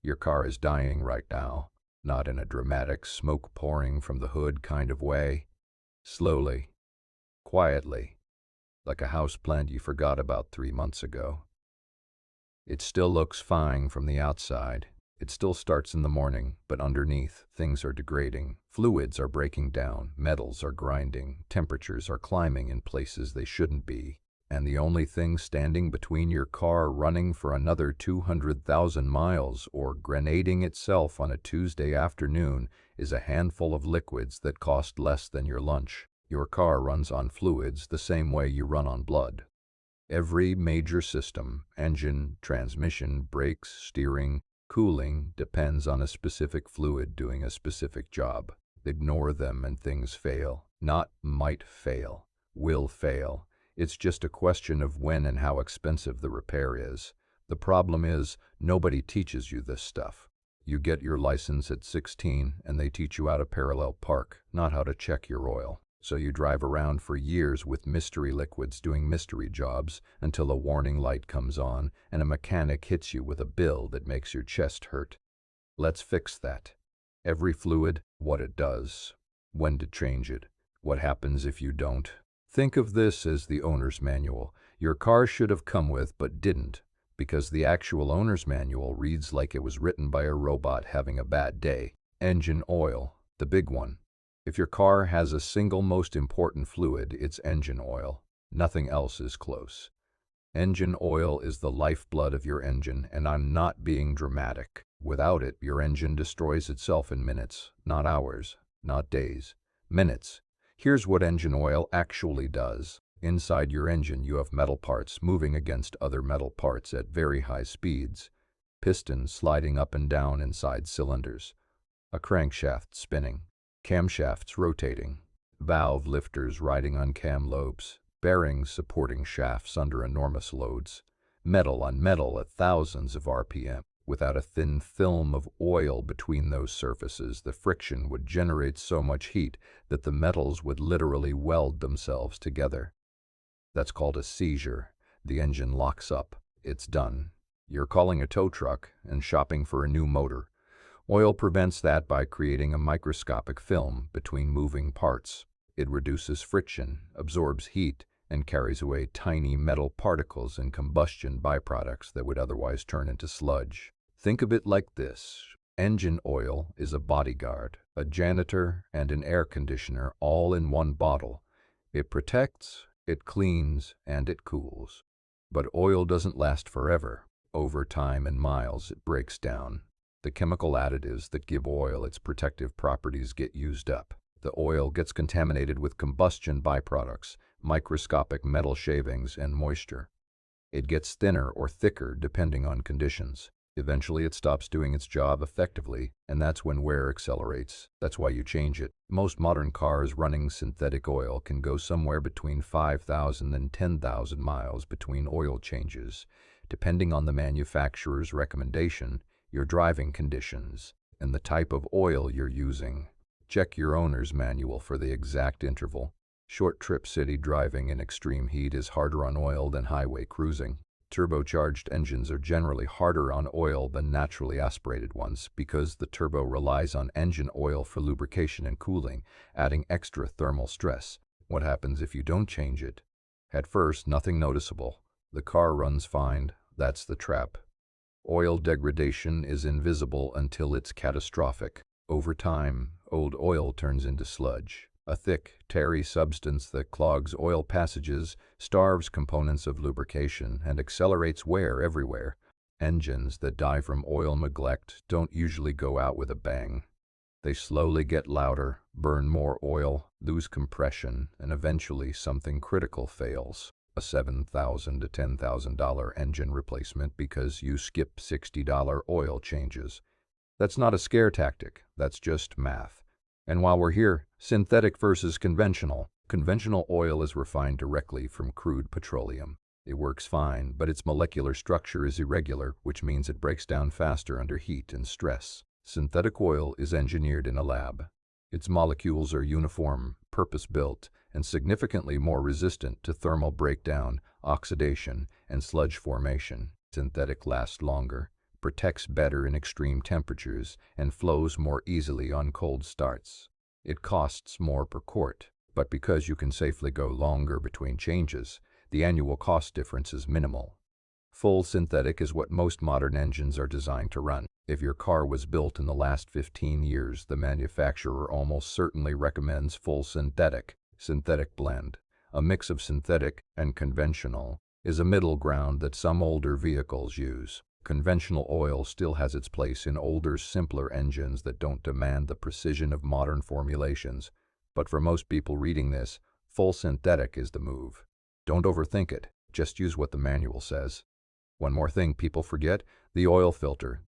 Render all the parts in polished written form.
Your car is dying right now, not in a dramatic smoke pouring from the hood kind of way. Slowly, quietly, like a house plant you forgot about 3 months ago. It still looks fine from the outside. It still starts in the morning, but underneath, things are degrading. Fluids are breaking down, metals are grinding, temperatures are climbing in places they shouldn't be. And the only thing standing between your car running for another 200,000 miles or grenading itself on a Tuesday afternoon is a handful of liquids that cost less than your lunch. Your car runs on fluids the same way you run on blood. Every major system, engine, transmission, brakes, steering, cooling, depends on a specific fluid doing a specific job. Ignore them and things fail. Not might fail, will fail. It's just a question of when and how expensive the repair is. The problem is, nobody teaches you this stuff. You get your license at 16 and they teach you how to parallel park, not how to check your oil. So you drive around for years with mystery liquids doing mystery jobs until a warning light comes on and a mechanic hits you with a bill that makes your chest hurt. Let's fix that. Every fluid, what it does, when to change it, what happens if you don't. Think of this as the owner's manual your car should have come with but didn't, because the actual owner's manual reads like it was written by a robot having a bad day. Engine oil, the big one. If your car has a single most important fluid, it's engine oil. Nothing else is close. Engine oil is the lifeblood of your engine, and I'm not being dramatic. Without it, your engine destroys itself in minutes, not hours, not days, minutes. Here's what engine oil actually does. Inside your engine, you have metal parts moving against other metal parts at very high speeds, pistons sliding up and down inside cylinders, a crankshaft spinning, camshafts rotating, valve lifters riding on cam lobes, bearings supporting shafts under enormous loads, metal on metal at thousands of RPM. Without a thin film of oil between those surfaces, the friction would generate so much heat that the metals would literally weld themselves together. That's called a seizure. The engine locks up. It's done. You're calling a tow truck and shopping for a new motor. Oil prevents that by creating a microscopic film between moving parts. It reduces friction, absorbs heat, and carries away tiny metal particles and combustion byproducts that would otherwise turn into sludge. Think of it like this. Engine oil is a bodyguard, a janitor, and an air conditioner all in one bottle. It protects, it cleans, and it cools. But oil doesn't last forever. Over time and miles, it breaks down. The chemical additives that give oil its protective properties get used up. The oil gets contaminated with combustion byproducts, microscopic metal shavings, and moisture. It gets thinner or thicker depending on conditions. Eventually it stops doing its job effectively, and that's when wear accelerates. That's why you change it. Most modern cars running synthetic oil can go somewhere between 5,000 and 10,000 miles between oil changes, depending on the manufacturer's recommendation, your driving conditions, and the type of oil you're using. Check your owner's manual for the exact interval. Short trip city driving in extreme heat is harder on oil than highway cruising. Turbocharged engines are generally harder on oil than naturally aspirated ones because the turbo relies on engine oil for lubrication and cooling, adding extra thermal stress. What happens if you don't change it? At first, nothing noticeable. The car runs fine. That's the trap. Oil degradation is invisible until it's catastrophic. Over time, old oil turns into sludge, a thick, tarry substance that clogs oil passages, starves components of lubrication, and accelerates wear everywhere. Engines that die from oil neglect don't usually go out with a bang. They slowly get louder, burn more oil, lose compression, and eventually something critical fails. A $7,000 to $10,000 engine replacement because you skip $60 oil changes. That's not a scare tactic, that's just math. And while we're here, synthetic versus conventional. Conventional oil is refined directly from crude petroleum. It works fine, but its molecular structure is irregular, which means it breaks down faster under heat and stress. Synthetic oil is engineered in a lab. Its molecules are uniform, purpose-built, and significantly more resistant to thermal breakdown, oxidation, and sludge formation. Synthetic lasts longer, protects better in extreme temperatures, and flows more easily on cold starts. It costs more per quart, but because you can safely go longer between changes, the annual cost difference is minimal. Full synthetic is what most modern engines are designed to run. If your car was built in the last 15 years, the manufacturer almost certainly recommends full synthetic. Synthetic blend, a mix of synthetic and conventional, is a middle ground that some older vehicles use. Conventional oil still has its place in older, simpler engines that don't demand the precision of modern formulations. But for most people reading this, full synthetic is the move. Don't overthink it, just use what the manual says. One more thing people forget, the oil filter.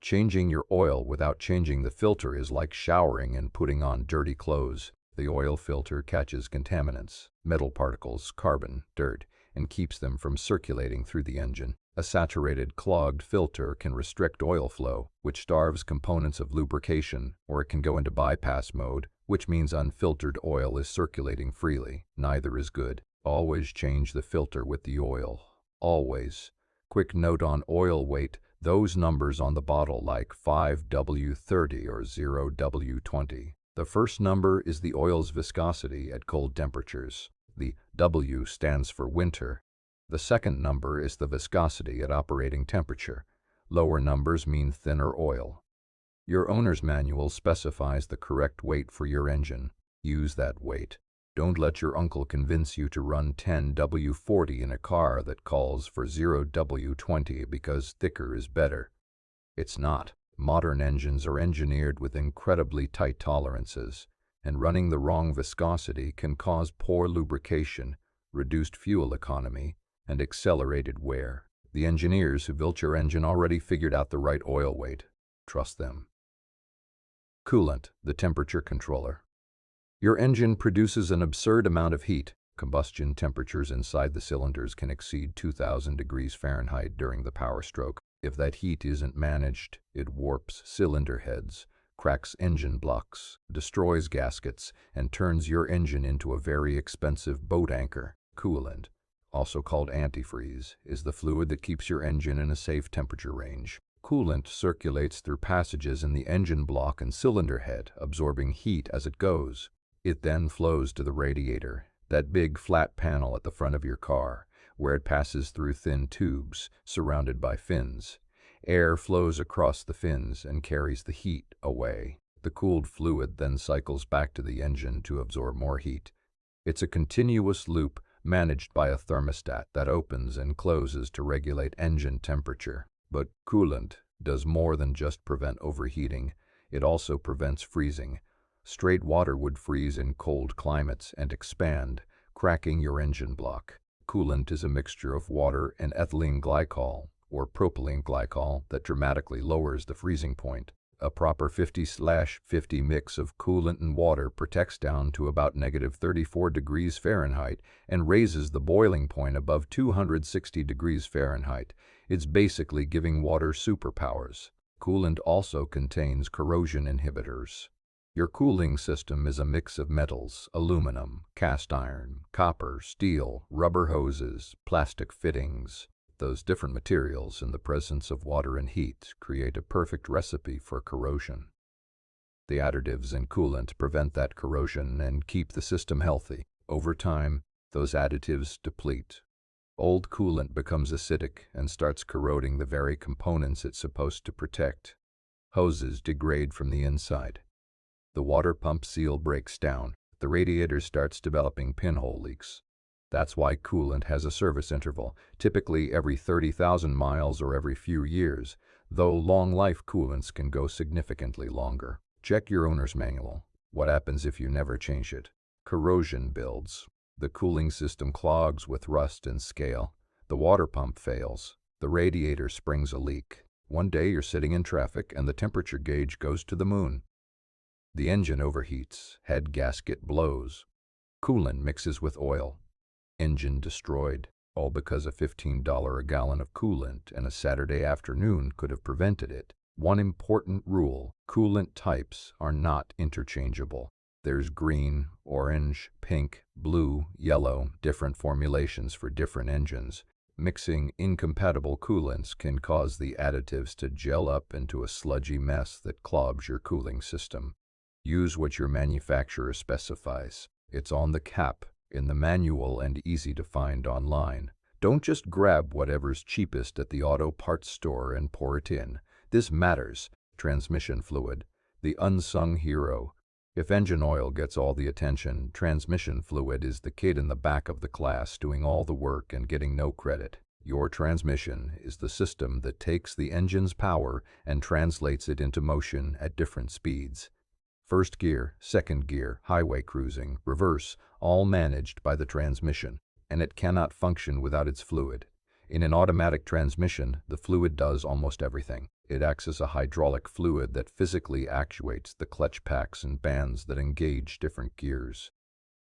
Changing your oil without changing the filter is like showering and putting on dirty clothes. The oil filter catches contaminants, metal particles, carbon, dirt, and keeps them from circulating through the engine. A saturated, clogged filter can restrict oil flow, which starves components of lubrication, or it can go into bypass mode, which means unfiltered oil is circulating freely. Neither is good. Always change the filter with the oil. Always. Quick note on oil weight, those numbers on the bottle like 5W30 or 0W20. The first number is the oil's viscosity at cold temperatures. The W stands for winter. The second number is the viscosity at operating temperature. Lower numbers mean thinner oil. Your owner's manual specifies the correct weight for your engine. Use that weight. Don't let your uncle convince you to run 10W40 in a car that calls for 0W20 because thicker is better. It's not. Modern engines are engineered with incredibly tight tolerances, and running the wrong viscosity can cause poor lubrication, reduced fuel economy, and accelerated wear. The engineers who built your engine already figured out the right oil weight. Trust them. Coolant, the temperature controller. Your engine produces an absurd amount of heat. Combustion temperatures inside the cylinders can exceed 2,000 degrees Fahrenheit during the power stroke. If that heat isn't managed, it warps cylinder heads, cracks engine blocks, destroys gaskets, and turns your engine into a very expensive boat anchor. Coolant, also called antifreeze, is the fluid that keeps your engine in a safe temperature range. Coolant circulates through passages in the engine block and cylinder head, absorbing heat as it goes. It then flows to the radiator, that big flat panel at the front of your car, where it passes through thin tubes surrounded by fins. Air flows across the fins and carries the heat away. The cooled fluid then cycles back to the engine to absorb more heat. It's a continuous loop managed by a thermostat that opens and closes to regulate engine temperature. But coolant does more than just prevent overheating. It also prevents freezing. Straight water would freeze in cold climates and expand, cracking your engine block. Coolant is a mixture of water and ethylene glycol, or propylene glycol, that dramatically lowers the freezing point. A proper 50/50 mix of coolant and water protects down to about -34 degrees Fahrenheit and raises the boiling point above 260 degrees Fahrenheit. It's basically giving water superpowers. Coolant also contains corrosion inhibitors. Your cooling system is a mix of metals, aluminum, cast iron, copper, steel, rubber hoses, plastic fittings. Those different materials, in the presence of water and heat, create a perfect recipe for corrosion. The additives in coolant prevent that corrosion and keep the system healthy. Over time, those additives deplete. Old coolant becomes acidic and starts corroding the very components it's supposed to protect. Hoses degrade from the inside. The water pump seal breaks down. The radiator starts developing pinhole leaks. That's why coolant has a service interval, typically every 30,000 miles or every few years, though long-life coolants can go significantly longer. Check your owner's manual. What happens if you never change it? Corrosion builds. The cooling system clogs with rust and scale. The water pump fails. The radiator springs a leak. One day you're sitting in traffic and the temperature gauge goes to the moon. The engine overheats. Head gasket blows. Coolant mixes with oil. Engine destroyed, all because a $15 a gallon of coolant and a Saturday afternoon could have prevented it. One important rule: coolant types are not interchangeable. There's green, orange, pink, blue, yellow, different formulations for different engines. Mixing incompatible coolants can cause the additives to gel up into a sludgy mess that clogs your cooling system. Use what your manufacturer specifies. It's on the cap, in the manual, and easy to find online. Don't just grab whatever's cheapest at the auto parts store and pour it in. This matters. Transmission fluid, the unsung hero. If engine oil gets all the attention, transmission fluid is the kid in the back of the class doing all the work and getting no credit. Your transmission is the system that takes the engine's power and translates it into motion at different speeds. First gear, second gear, highway cruising, reverse, all managed by the transmission, and it cannot function without its fluid. In an automatic transmission, the fluid does almost everything. It acts as a hydraulic fluid that physically actuates the clutch packs and bands that engage different gears.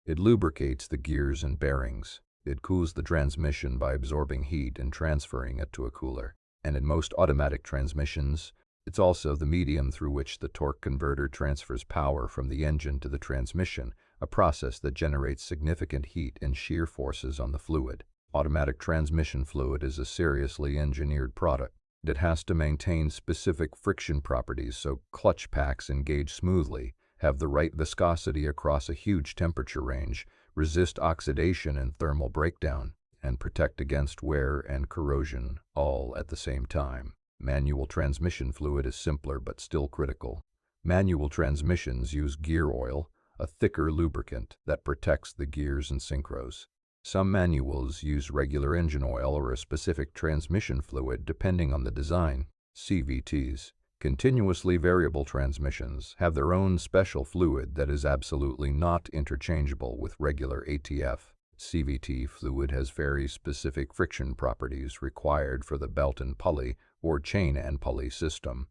It lubricates the gears and bearings. It cools the transmission by absorbing heat and transferring it to a cooler. And in most automatic transmissions, it's also the medium through which the torque converter transfers power from the engine to the transmission, a process that generates significant heat and shear forces on the fluid. Automatic transmission fluid is a seriously engineered product. It has to maintain specific friction properties so clutch packs engage smoothly, have the right viscosity across a huge temperature range, resist oxidation and thermal breakdown, and protect against wear and corrosion, all at the same time. Manual transmission fluid is simpler but still critical. Manual transmissions use gear oil, a thicker lubricant that protects the gears and synchros. Some manuals use regular engine oil or a specific transmission fluid depending on the design. CVTs, continuously variable transmissions, have their own special fluid that is absolutely not interchangeable with regular ATF. CVT fluid has very specific friction properties required for the belt and pulley or chain and pulley system.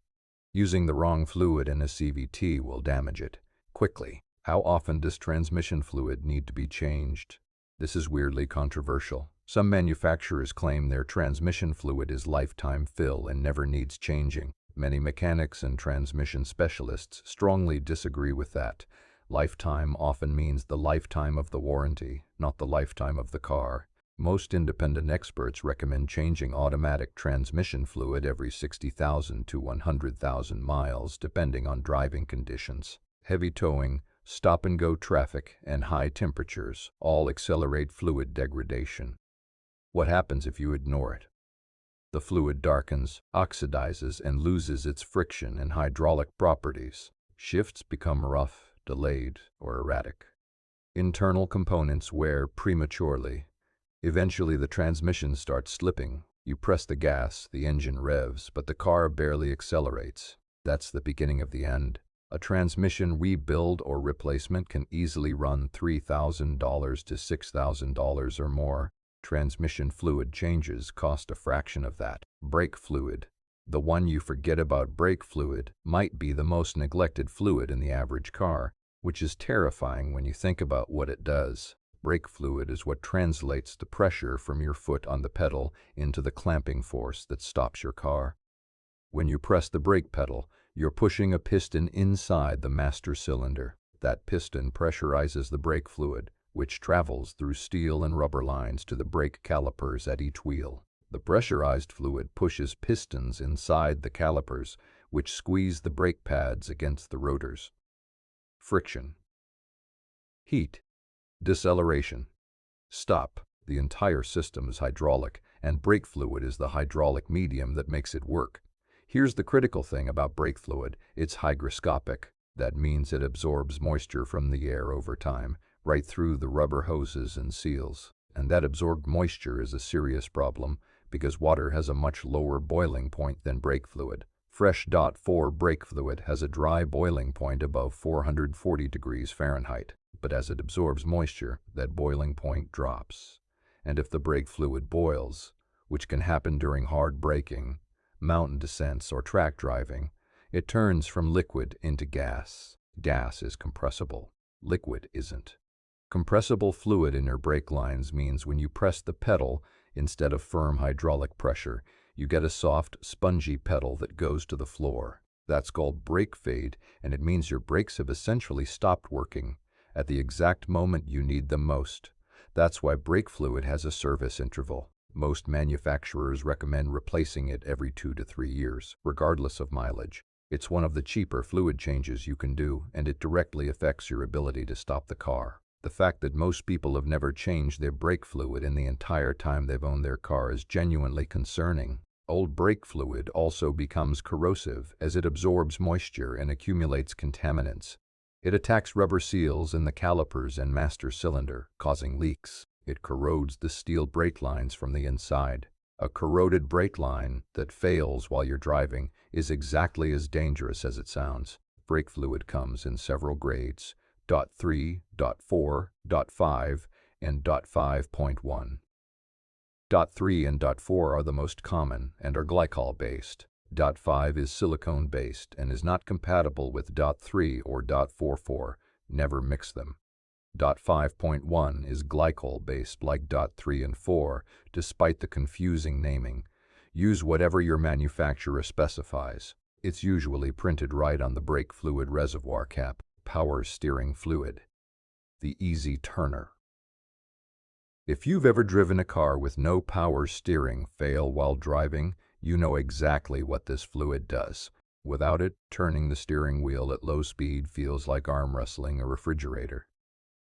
Using the wrong fluid in a CVT will damage it quickly. How often does transmission fluid need to be changed? This is weirdly controversial. Some manufacturers claim their transmission fluid is lifetime fill and never needs changing. Many mechanics and transmission specialists strongly disagree with that. Lifetime often means the lifetime of the warranty, not the lifetime of the car. Most independent experts recommend changing automatic transmission fluid every 60,000 to 100,000 miles, depending on driving conditions. Heavy towing, stop-and-go traffic, and high temperatures all accelerate fluid degradation. What happens if you ignore it? The fluid darkens, oxidizes, and loses its friction and hydraulic properties. Shifts become rough, delayed, or erratic. Internal components wear prematurely. Eventually, the transmission starts slipping. You press the gas, the engine revs, but the car barely accelerates. That's the beginning of the end. A transmission rebuild or replacement can easily run $3,000 to $6,000 or more. Transmission fluid changes cost a fraction of that. Brake fluid. The one you forget about. Brake fluid might be the most neglected fluid in the average car, which is terrifying when you think about what it does. Brake fluid is what translates the pressure from your foot on the pedal into the clamping force that stops your car. When you press the brake pedal, you're pushing a piston inside the master cylinder. That piston pressurizes the brake fluid, which travels through steel and rubber lines to the brake calipers at each wheel. The pressurized fluid pushes pistons inside the calipers, which squeeze the brake pads against the rotors. Friction. Heat. Deceleration. Stop. The entire system is hydraulic, and brake fluid is the hydraulic medium that makes it work. Here's the critical thing about brake fluid. It's hygroscopic. That means it absorbs moisture from the air over time, right through the rubber hoses and seals. And that absorbed moisture is a serious problem because water has a much lower boiling point than brake fluid. Fresh .4 brake fluid has a dry boiling point above 440 degrees Fahrenheit, but as it absorbs moisture, that boiling point drops. And if the brake fluid boils, which can happen during hard braking, mountain descents, or track driving, it turns from liquid into gas. Gas is compressible. Liquid isn't. Compressible fluid in your brake lines means when you press the pedal, instead of firm hydraulic pressure, you get a soft, spongy pedal that goes to the floor. That's called brake fade, and it means your brakes have essentially stopped working at the exact moment you need them most. That's why brake fluid has a service interval. Most manufacturers recommend replacing it every 2 to 3 years, regardless of mileage. It's one of the cheaper fluid changes you can do, and it directly affects your ability to stop the car. The fact that most people have never changed their brake fluid in the entire time they've owned their car is genuinely concerning. Old brake fluid also becomes corrosive as it absorbs moisture and accumulates contaminants. It attacks rubber seals in the calipers and master cylinder, causing leaks. It corrodes the steel brake lines from the inside. A corroded brake line that fails while you're driving is exactly as dangerous as it sounds. Brake fluid comes in several grades: .3, .4, .5, and .5.1. .3 and .4 are the most common and are glycol-based. .5 is silicone-based and is not compatible with .3 or .44. Never mix them. .5.1 is glycol-based like .3 and 4, despite the confusing naming. Use whatever your manufacturer specifies. It's usually printed right on the brake fluid reservoir cap. Power steering fluid. The easy turner. If you've ever driven a car with no power steering fail while driving, you know exactly what this fluid does. Without it, turning the steering wheel at low speed feels like arm wrestling a refrigerator.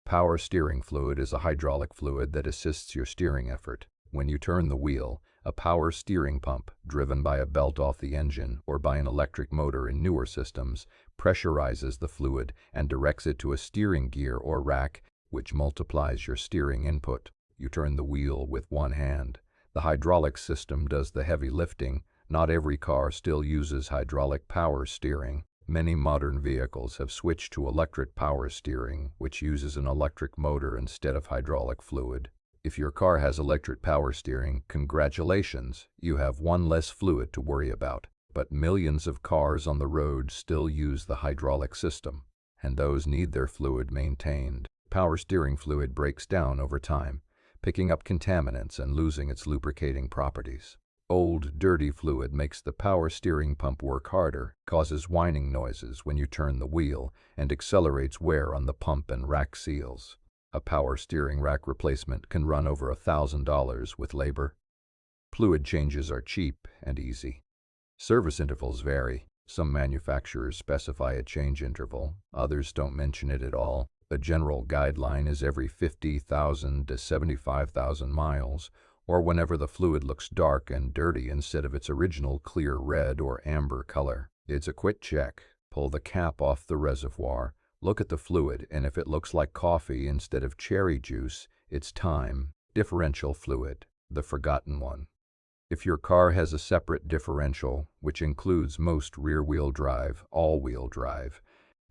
Power steering fluid is a hydraulic fluid that assists your steering effort. When you turn the wheel, a power steering pump, driven by a belt off the engine or by an electric motor in newer systems, pressurizes the fluid and directs it to a steering gear or rack, which multiplies your steering input. You turn the wheel with one hand. The hydraulic system does the heavy lifting. Not every car still uses hydraulic power steering. Many modern vehicles have switched to electric power steering, which uses an electric motor instead of hydraulic fluid. If your car has electric power steering, congratulations, you have one less fluid to worry about. But millions of cars on the road still use the hydraulic system, and those need their fluid maintained. Power steering fluid breaks down over time, picking up contaminants and losing its lubricating properties. Old, dirty fluid makes the power steering pump work harder, causes whining noises when you turn the wheel, and accelerates wear on the pump and rack seals. A power steering rack replacement can run over $1,000 with labor. Fluid changes are cheap and easy. Service intervals vary. Some manufacturers specify a change interval, others don't mention it at all. A general guideline is every 50,000 to 75,000 miles, or whenever the fluid looks dark and dirty instead of its original clear red or amber color. It's a quick check. Pull the cap off the reservoir, look at the fluid, and if it looks like coffee instead of cherry juice, it's time. Differential fluid, the forgotten one. If your car has a separate differential, which includes most rear-wheel drive, all-wheel drive,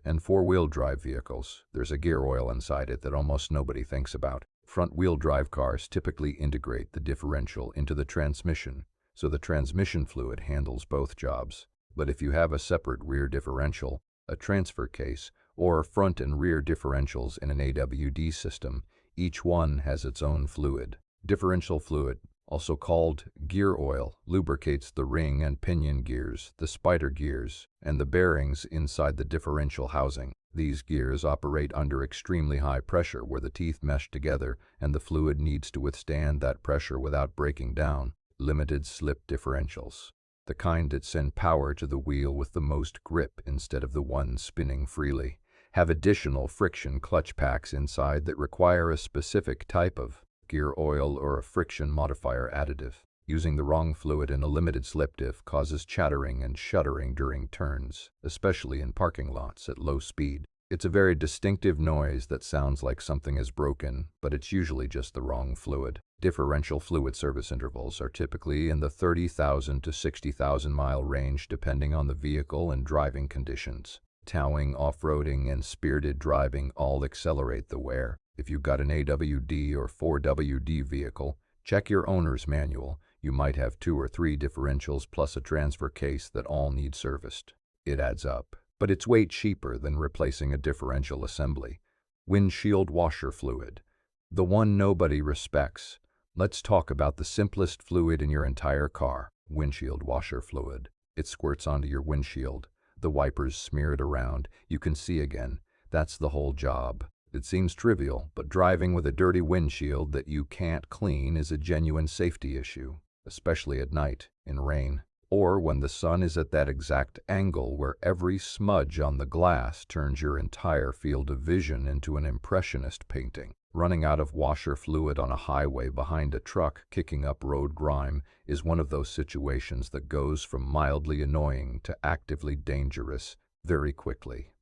and four-wheel drive vehicles, there's a gear oil inside it that almost nobody thinks about. Front-wheel drive cars typically integrate the differential into the transmission, so the transmission fluid handles both jobs. But if you have a separate rear differential, a transfer case, or front and rear differentials in an AWD system, each one has its own fluid. Differential fluid, also called gear oil, lubricates the ring and pinion gears, the spider gears, and the bearings inside the differential housing. These gears operate under extremely high pressure where the teeth mesh together and the fluid needs to withstand that pressure without breaking down. Limited slip differentials, the kind that send power to the wheel with the most grip instead of the one spinning freely, have additional friction clutch packs inside that require a specific type of gear oil or a friction modifier additive. Using the wrong fluid in a limited slip diff causes chattering and shuddering during turns, especially in parking lots at low speed. It's a very distinctive noise that sounds like something is broken, but it's usually just the wrong fluid. Differential fluid service intervals are typically in the 30,000 to 60,000 mile range depending on the vehicle and driving conditions. Towing, off-roading, and spirited driving all accelerate the wear. If you've got an AWD or 4WD vehicle, check your owner's manual. You might have 2 or 3 differentials plus a transfer case that all need serviced. It adds up, but it's way cheaper than replacing a differential assembly. Windshield washer fluid, the one nobody respects. Let's talk about the simplest fluid in your entire car, windshield washer fluid. It squirts onto your windshield. The wipers smear it around. You can see again. That's the whole job. It seems trivial, but driving with a dirty windshield that you can't clean is a genuine safety issue, especially at night, in rain, or when the sun is at that exact angle where every smudge on the glass turns your entire field of vision into an impressionist painting. Running out of washer fluid on a highway behind a truck kicking up road grime is one of those situations that goes from mildly annoying to actively dangerous very quickly.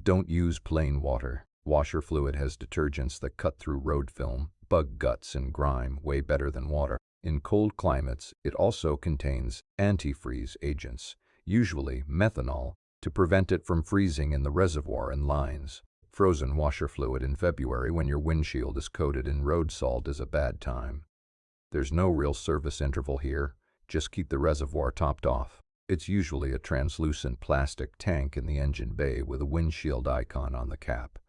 Don't use plain water. Washer fluid has detergents that cut through road film, bug guts, and grime way better than water. In cold climates, it also contains antifreeze agents, usually methanol, to prevent it from freezing in the reservoir and lines. Frozen washer fluid in February when your windshield is coated in road salt is a bad time. There's no real service interval here, just keep the reservoir topped off. It's usually a translucent plastic tank in the engine bay with a windshield icon on the cap.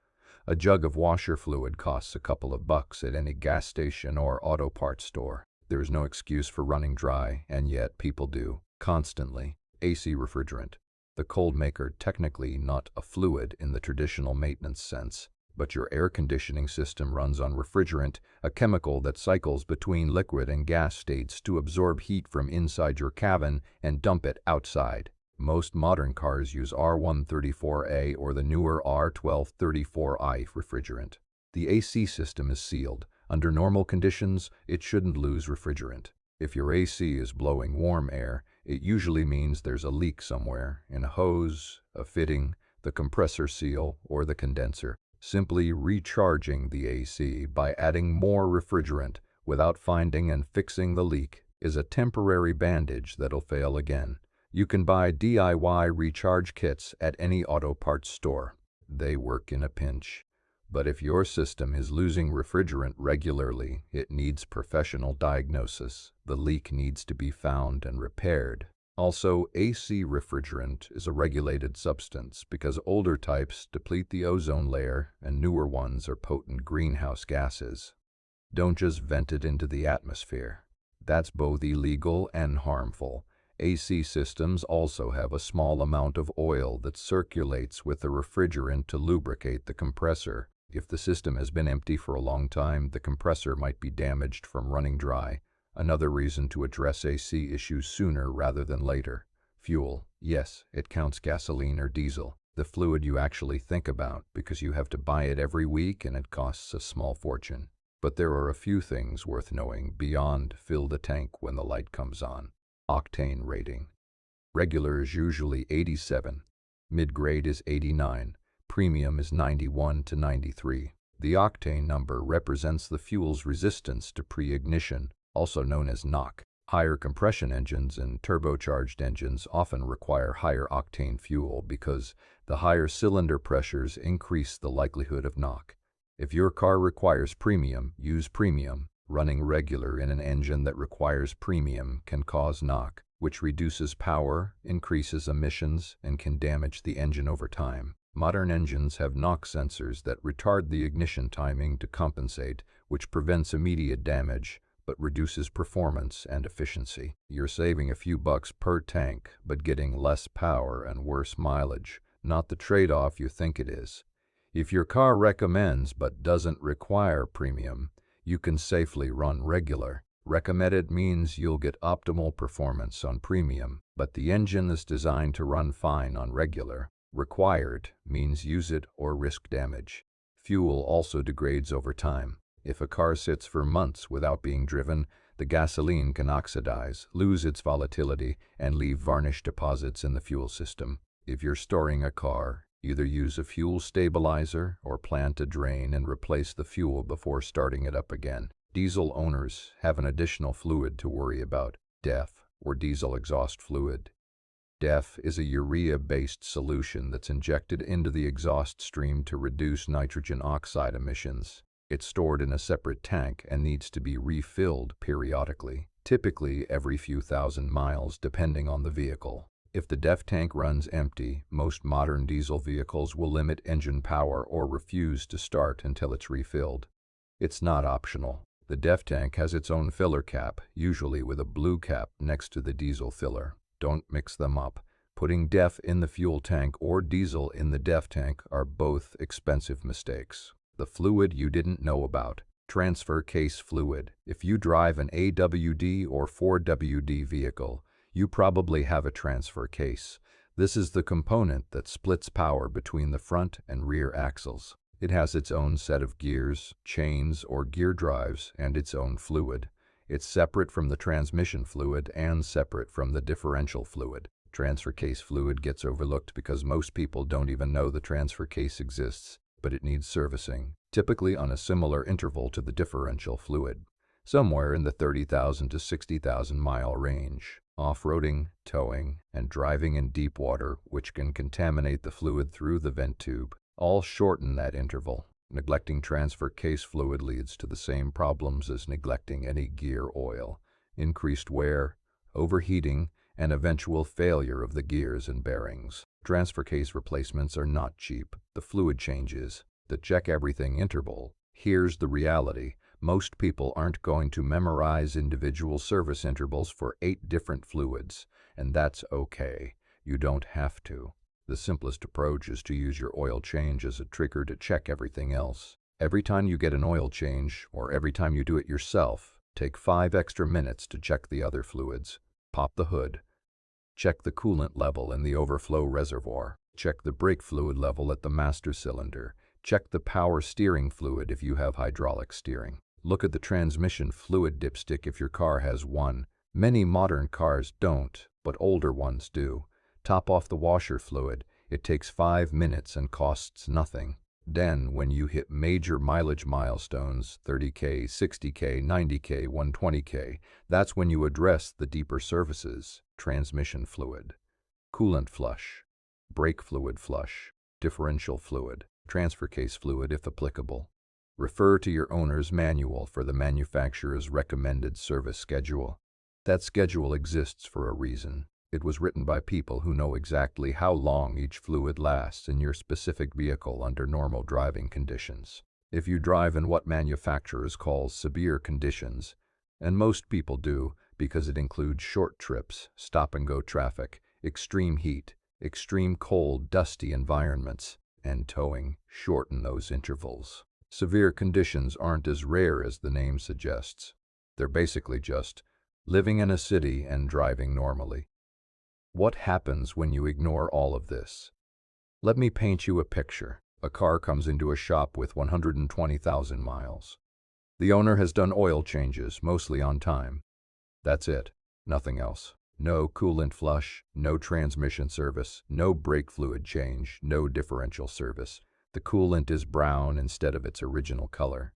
A jug of washer fluid costs a couple of bucks at any gas station or auto parts store. There is no excuse for running dry, and yet people do, constantly. AC refrigerant. The cold maker, technically not a fluid in the traditional maintenance sense, but your air conditioning system runs on refrigerant, a chemical that cycles between liquid and gas states to absorb heat from inside your cabin and dump it outside. Most modern cars use R134A or the newer R1234I refrigerant. The AC system is sealed. Under normal conditions, it shouldn't lose refrigerant. If your AC is blowing warm air, it usually means there's a leak somewhere, in a hose, a fitting, the compressor seal, or the condenser. Simply recharging the AC by adding more refrigerant without finding and fixing the leak is a temporary bandage that'll fail again. You can buy DIY recharge kits at any auto parts store. They work in a pinch. But if your system is losing refrigerant regularly, it needs professional diagnosis. The leak needs to be found and repaired. Also, AC refrigerant is a regulated substance because older types deplete the ozone layer and newer ones are potent greenhouse gases. Don't just vent it into the atmosphere. That's both illegal and harmful. AC systems also have a small amount of oil that circulates with the refrigerant to lubricate the compressor. If the system has been empty for a long time, the compressor might be damaged from running dry. Another reason to address AC issues sooner rather than later. Fuel. Yes, it counts gasoline or diesel, the fluid you actually think about because you have to buy it every week and it costs a small fortune. But there are a few things worth knowing beyond fill the tank when the light comes on. Octane rating. Regular is usually 87, mid-grade is 89, premium is 91 to 93. The octane number represents the fuel's resistance to pre-ignition, also known as knock. Higher compression engines and turbocharged engines often require higher octane fuel because the higher cylinder pressures increase the likelihood of knock. If your car requires premium, use premium. Running regular in an engine that requires premium can cause knock, which reduces power, increases emissions, and can damage the engine over time. Modern engines have knock sensors that retard the ignition timing to compensate, which prevents immediate damage, but reduces performance and efficiency. You're saving a few bucks per tank, but getting less power and worse mileage, not the trade-off you think it is. If your car recommends but doesn't require premium, you can safely run regular. Recommended means you'll get optimal performance on premium, but the engine is designed to run fine on regular. Required means use it or risk damage. Fuel also degrades over time. If a car sits for months without being driven, the gasoline can oxidize, lose its volatility, and leave varnish deposits in the fuel system. If you're storing a car, either use a fuel stabilizer or plan to drain and replace the fuel before starting it up again. Diesel owners have an additional fluid to worry about, DEF, or diesel exhaust fluid. DEF is a urea-based solution that's injected into the exhaust stream to reduce nitrogen oxide emissions. It's stored in a separate tank and needs to be refilled periodically, typically every few thousand miles depending on the vehicle. If the DEF tank runs empty, most modern diesel vehicles will limit engine power or refuse to start until it's refilled. It's not optional. The DEF tank has its own filler cap, usually with a blue cap next to the diesel filler. Don't mix them up. Putting DEF in the fuel tank or diesel in the DEF tank are both expensive mistakes. The fluid you didn't know about. Transfer case fluid. If you drive an AWD or 4WD vehicle, you probably have a transfer case. This is the component that splits power between the front and rear axles. It has its own set of gears, chains, or gear drives, and its own fluid. It's separate from the transmission fluid and separate from the differential fluid. Transfer case fluid gets overlooked because most people don't even know the transfer case exists, but it needs servicing, typically on a similar interval to the differential fluid, somewhere in the 30,000 to 60,000 mile range. Off-roading, towing, and driving in deep water, which can contaminate the fluid through the vent tube, all shorten that interval. Neglecting transfer case fluid leads to the same problems as neglecting any gear oil: increased wear, overheating, and eventual failure of the gears and bearings. Transfer case replacements are not cheap. The fluid changes. The check everything interval. Here's the reality. Most people aren't going to memorize individual service intervals for 8 different fluids, and that's okay. You don't have to. The simplest approach is to use your oil change as a trigger to check everything else. Every time you get an oil change, or every time you do it yourself, take 5 extra minutes to check the other fluids. Pop the hood. Check the coolant level in the overflow reservoir. Check the brake fluid level at the master cylinder. Check the power steering fluid if you have hydraulic steering. Look at the transmission fluid dipstick if your car has one. Many modern cars don't, but older ones do. Top off the washer fluid. It takes 5 minutes and costs nothing. Then, when you hit major mileage milestones, 30K, 60K, 90K, 120K, that's when you address the deeper services: transmission fluid, coolant flush, brake fluid flush, differential fluid, transfer case fluid if applicable. Refer to your owner's manual for the manufacturer's recommended service schedule. That schedule exists for a reason. It was written by people who know exactly how long each fluid lasts in your specific vehicle under normal driving conditions. If you drive in what manufacturers call severe conditions, and most people do because it includes short trips, stop-and-go traffic, extreme heat, extreme cold, dusty environments, and towing, shorten those intervals. Severe conditions aren't as rare as the name suggests. They're basically just living in a city and driving normally. What happens when you ignore all of this? Let me paint you a picture. A car comes into a shop with 120,000 miles. The owner has done oil changes, mostly on time. That's it. Nothing else. No coolant flush, no transmission service, no brake fluid change, no differential service. The coolant is brown instead of its original color.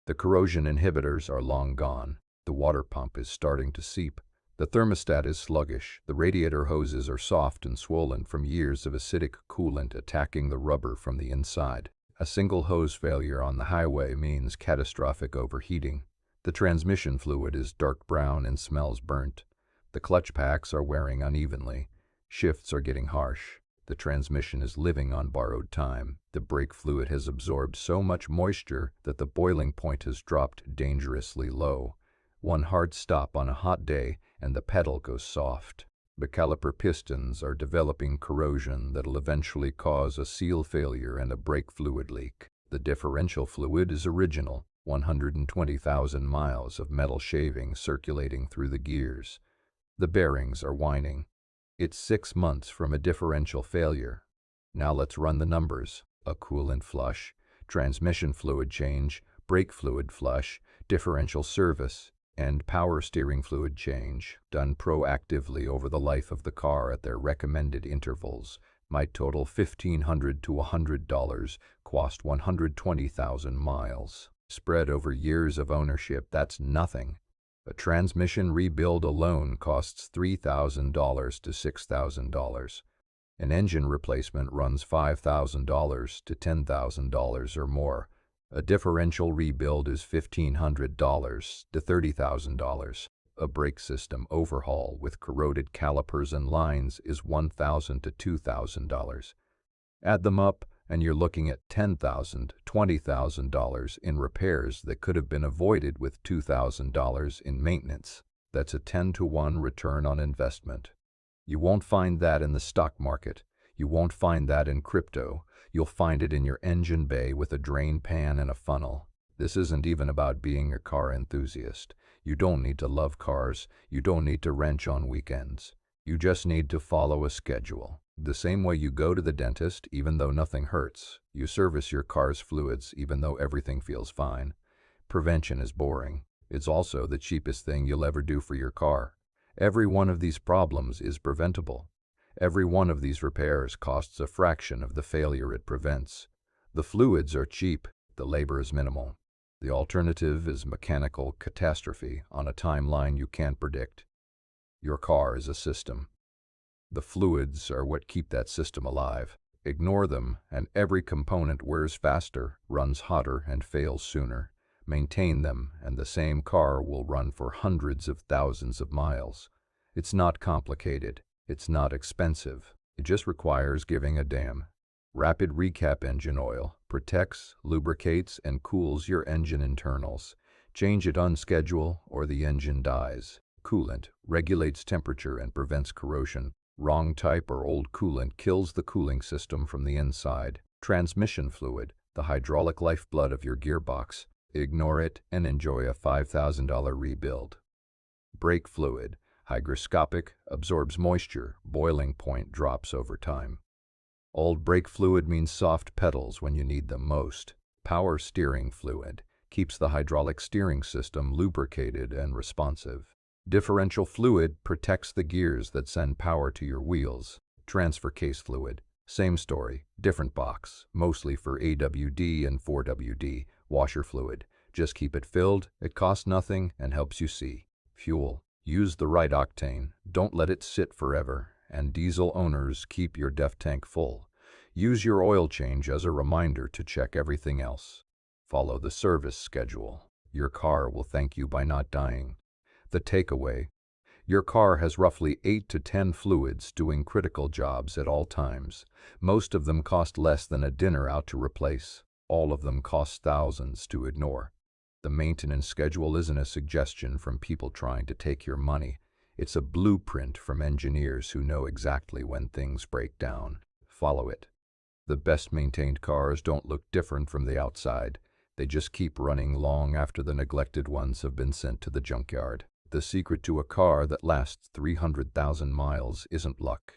The corrosion inhibitors are long gone. The water pump is starting to seep. The thermostat is sluggish. The radiator hoses are soft and swollen from years of acidic coolant attacking the rubber from the inside. A single hose failure on the highway means catastrophic overheating. The transmission fluid is dark brown and smells burnt. The clutch packs are wearing unevenly. Shifts are getting harsh. The transmission is living on borrowed time. The brake fluid has absorbed so much moisture that the boiling point has dropped dangerously low. One hard stop on a hot day and the pedal goes soft. The caliper pistons are developing corrosion that'll eventually cause a seal failure and a brake fluid leak. The differential fluid is original, 120,000 miles of metal shaving circulating through the gears. The bearings are whining. It's 6 months from a differential failure. Now let's run the numbers. A coolant flush, transmission fluid change, brake fluid flush, differential service, and power steering fluid change, done proactively over the life of the car at their recommended intervals, might total $1,500 to $100, cost 120,000 miles. Spread over years of ownership, that's nothing. A transmission rebuild alone costs $3,000 to $6,000. An engine replacement runs $5,000 to $10,000 or more. A differential rebuild is $1,500 to $30,000. A brake system overhaul with corroded calipers and lines is $1,000 to $2,000. Add them up, and you're looking at $10,000, $20,000 in repairs that could have been avoided with $2,000 in maintenance. That's a 10-to-1 return on investment. You won't find that in the stock market. You won't find that in crypto. You'll find it in your engine bay with a drain pan and a funnel. This isn't even about being a car enthusiast. You don't need to love cars. You don't need to wrench on weekends. You just need to follow a schedule. The same way you go to the dentist even though nothing hurts. You service your car's fluids even though everything feels fine. Prevention is boring. It's also the cheapest thing you'll ever do for your car. Every one of these problems is preventable. Every one of these repairs costs a fraction of the failure it prevents. The fluids are cheap, the labor is minimal. The alternative is mechanical catastrophe on a timeline you can't predict. Your car is a system. The fluids are what keep that system alive. Ignore them, and every component wears faster, runs hotter, and fails sooner. Maintain them, and the same car will run for hundreds of thousands of miles. It's not complicated. It's not expensive. It just requires giving a damn. Rapid Recap engine oil protects, lubricates, and cools your engine internals. Change it on schedule or the engine dies. Coolant regulates temperature and prevents corrosion. Wrong type or old coolant kills the cooling system from the inside. Transmission fluid, the hydraulic lifeblood of your gearbox. Ignore it and enjoy a $5,000 rebuild. Brake fluid, hygroscopic, absorbs moisture, boiling point drops over time. Old brake fluid means soft pedals when you need them most. Power steering fluid keeps the hydraulic steering system lubricated and responsive. Differential fluid protects the gears that send power to your wheels. Transfer case fluid, same story, different box, mostly for AWD and 4WD. Washer fluid, just keep it filled, it costs nothing and helps you see. Fuel, use the right octane, don't let it sit forever. And diesel owners, keep your DEF tank full. Use your oil change as a reminder to check everything else. Follow the service schedule. Your car will thank you by not dying. The takeaway: your car has roughly 8 to 10 fluids doing critical jobs at all times. Most of them cost less than a dinner out to replace. All of them cost thousands to ignore. The maintenance schedule isn't a suggestion from people trying to take your money. It's a blueprint from engineers who know exactly when things break down. Follow it. The best maintained cars don't look different from the outside. They just keep running long after the neglected ones have been sent to the junkyard. The secret to a car that lasts 300,000 miles isn't luck.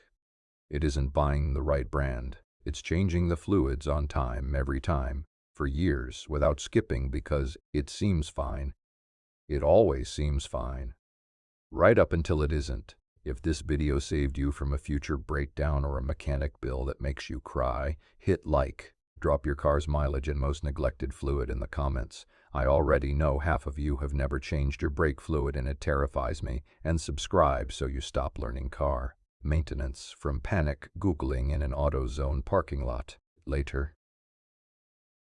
It isn't buying the right brand. It's changing the fluids on time every time, for years, without skipping because it seems fine. It always seems fine. Right up until it isn't. If this video saved you from a future breakdown or a mechanic bill that makes you cry, hit like. Drop your car's mileage and most neglected fluid in the comments. I already know half of you have never changed your brake fluid and it terrifies me. And subscribe so you stop learning car maintenance from panic Googling in an AutoZone parking lot. Later.